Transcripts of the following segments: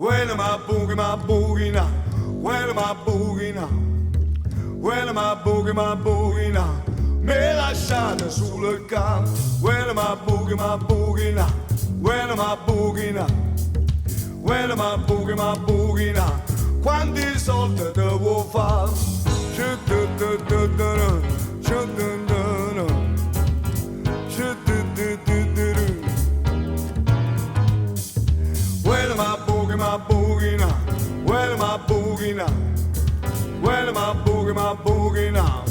Well, my boogie now. Well, my boogie now. Well, my boogie now. Me lasciate sul campo. Well, my boogie now. Well, my boogie now. Well, my boogie now. Quanti soldi devo fare? Well, my boogie now. Well, my boogie now. Well, my boogie now.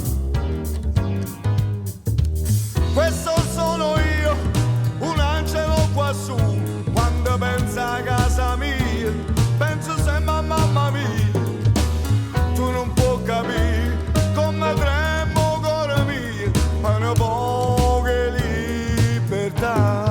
Questo sono io, un angelo quassù. Quando penso a casa mia, penso sempre a mamma mia. Tu non puoi capire come tremo cuore mio, ma una poca libertà.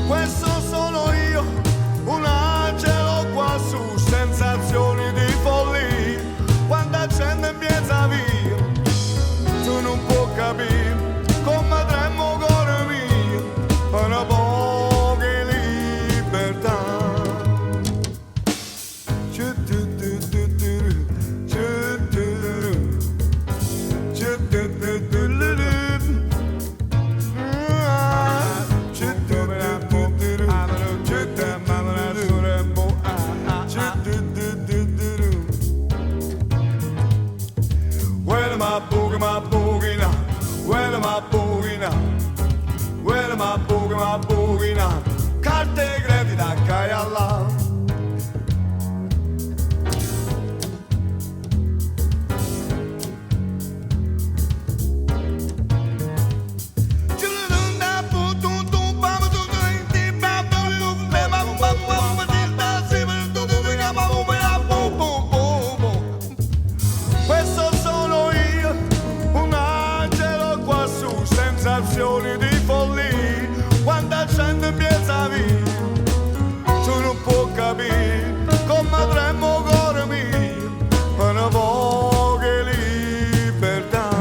Questo sono io, un angelo quassù, sensazioni di follia, quando accende in piazza via, tu non puoi capire come tremo cuore mio, una poca libertà. My boogie now, well my boogie now, well my boogie now, carte grevi da caia sensazioni di follia, quando accende in piazza via, tu non puoi capire come tremo cuore mio, una poca libertà.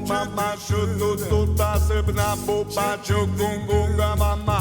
Mamma, should do to pass it, na po pa chokungunga, mama.